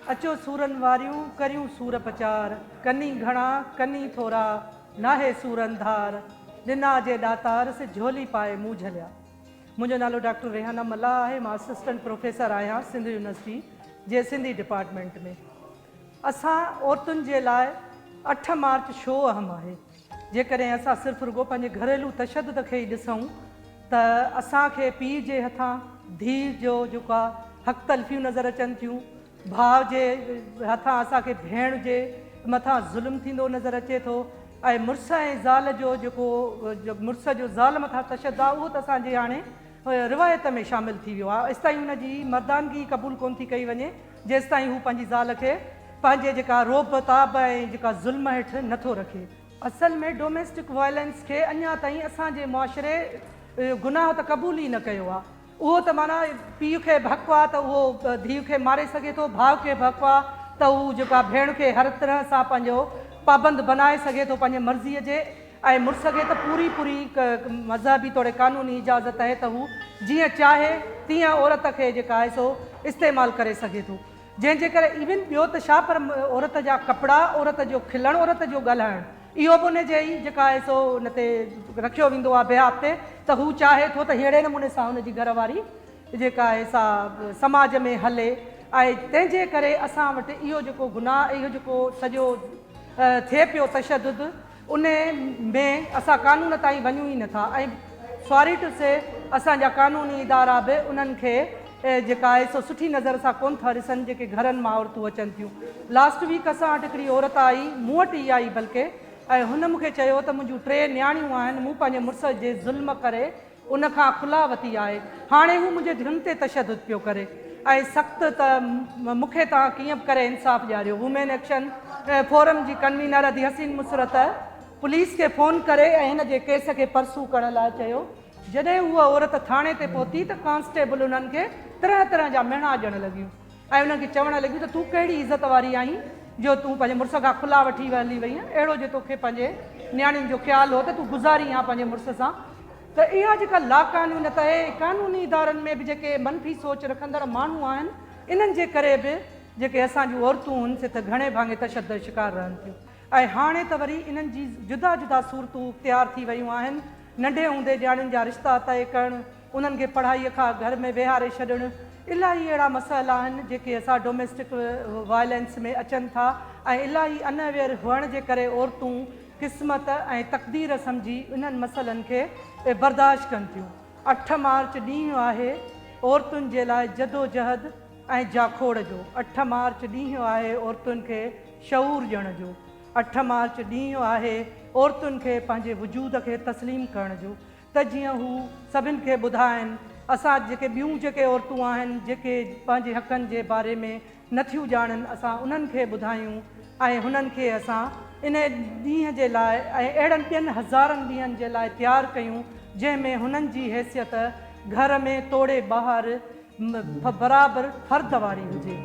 अचो सूरन वारियूं करियूं सूर पचार, कनी घणा कनी थोरा नाहे सूरन धार, ॾिना जे दातार से झोली पाए मुंहुं झलिया। मुंहिंजो नालो डॉक्टर रेहाना मल्ला आहे। मां असिस्टेंट प्रोफेसर आहियां सिंध यूनिवर्सिटी जे सिंधी डिपार्टमेंट में। असां औरतुनि जे लाइ 8 मार्च छो अहम आहे। जेकॾहिं असां सिर्फ़ु रुगो पंहिंजे घरेलू तशद्दुद खे ई ॾिसूं त असांखे पीउ जे हथां धीउ जो जेको आहे हक़ तलफ़ियूं नज़र अचनि थियूं, भाउ जे हथां असांखे भेण जे मथां ज़ुल्म थींदो नज़र अचे थो, ऐं मुड़ुस ऐं ज़ाल जो जेको मुड़ुस जो ज़ाल मथां तशद्दुद आहे उहो त असांजे हाणे रिवायत में शामिलु थी वियो आहे। एसिताईं हुनजी मर्दानगी क़बूल कोन थी कई वञे जेसिताईं हू पंहिंजी ज़ाल खे पंहिंजे जेका रोब ताब ऐं जेका ज़ुल्म हेठि नथो रखे। असल में डोमेस्टिक वायलेंस खे अञा ताईं असांजे मुआशिरे गुनाह त क़बूल ई न कयो आहे। उहो त माना पीउ खे भक़ आहे त उहो धीउ खे मारे सघे थो, भाउ खे भक़ आहे त उहो जेका भेण खे हर तरह सां पंहिंजो पाबंद बनाए सघे थो पंहिंजे मर्ज़ीअ जे, ऐं मुड़ुस खे त पूरी मज़हबी तौरु क़ानूनी इजाज़त आहे त हू जीअं चाहे तीअं औरत खे जेका आहे सो इस्तेमालु करे सघे थो। जंहिंजे करे इवन ॿियो त छा पर औरत जा कपिड़ा, औरत जो खिलणु, औरत जो ॻाल्हाइणु, इहो बि उन जे ई जेका आहे सो हुन ते रखियो वेंदो आहे बिहाफ ते त हू चाहे थो त अहिड़े नमूने सां हुनजी घरवारी जेका आहे सा समाज में हले। ऐं तंहिंजे करे असां वटि इहो जेको गुनाह, इहो जेको सॼो थिए पियो तशद्दुद, उन में असां कानून ताईं वञूं ई नथा। ऐं सॉरी टू से असांजा कानूनी इदारा बि उन्हनि खे जेका आहे सो सुठी नज़र सां कोन था ॾिसनि जेके घरनि मां औरतूं अचनि थियूं। लास्ट वीक असां वटि हिकिड़ी औरत आई, मूं वटि ई आई बल्कि, ऐं हुन मूंखे चयो त मुंहिंजूं 3 न्याणियूं आहिनि, मूं पंहिंजे मुड़ुस जे ज़ुल्म करे उन खां खुला वरिती आहे, हाणे हू मुंहिंजे धीउनि ते तशद्दुद पियो करे ऐं सख़्तु त मूंखे तव्हां कीअं बि करे इंसाफ़ ॾियारियो। वुमेन एक्शन फोरम जी कन्वीनर अदी हसीन मुसरत पुलिस खे फ़ोन करे ऐं हिन जे केस खे परसू करण लाइ चयो। जॾहिं उहा औरत थाणे ते पहुती त कांस्टेबल उन्हनि खे तरह तरह जा मेणा ॾियणु लॻियूं ऐं उन्हनि खे चवणु लॻियूं त तूं कहिड़ी इज़त वारी आहीं जो तूं पंहिंजे मुड़ुस खां खुला वठी हली वई आहीं, अहिड़ो जो तोखे पंहिंजे न्याणियुनि जो ख़्यालु हो त तूं गुज़ारी आहे पंहिंजे मुड़ुस सां। त इहा जेका लाक़ानूनियत आहे, कानूनी इदारनि में बि जेके मनफ़ी सोच रखंदड़ माण्हू आहिनि, इन्हनि जे करे बि जेके असांजूं औरतूं आहिनि से त घणे भाङे तशद्दुद शिकार रहनि थियूं। ऐं हाणे त वरी इन्हनि जी जुदा जुदा सूरतूं तयारु थी वियूं आहिनि। नंढे हूंदे ॼाणियुनि जा रिश्ता तय करणु, उन्हनि खे पढ़ाईअ खां घर में वेहारे छॾणु, इलाही अहिड़ा मसइला आहिनि जेके असां डोमेस्टिक वायलेंस में अचनि था। ऐं इलाही अनअवेयर हुअण जे करे औरतूं क़िस्मत ऐं तक़दीर सम्झी इन्हनि मसइलनि खे बर्दाश्त कनि थियूं। 8 मार्च ॾींहुं आहे औरतुनि जे लाइ जदोजहद ऐं जाखोड़ जो। 8 मार्च ॾींहुं आहे औरतुनि खे शऊर ॾियण जो। 8 मार्च ॾींहुं आहे औरतुनि खे पंहिंजे वजूद खे तस्लीम करण जो, त जीअं हू सभिनि खे ॿुधाइनि। असां जेके ॿियूं जेके औरतूं आहिनि जेके पंहिंजे हक़नि जे बारे में नथियूं ॼाणनि, असां उन्हनि खे ॿुधायूं ऐं हुननि खे असां इन ॾींहं जे लाइ ऐं अहिड़नि ॿियनि हज़ारनि ॾींहंनि जे लाइ तयारु कयूं जंहिंमें हुननि जी हैसियत घर में तोड़े ॿाहिरि बराबरि फ़र्द वारी हुजे।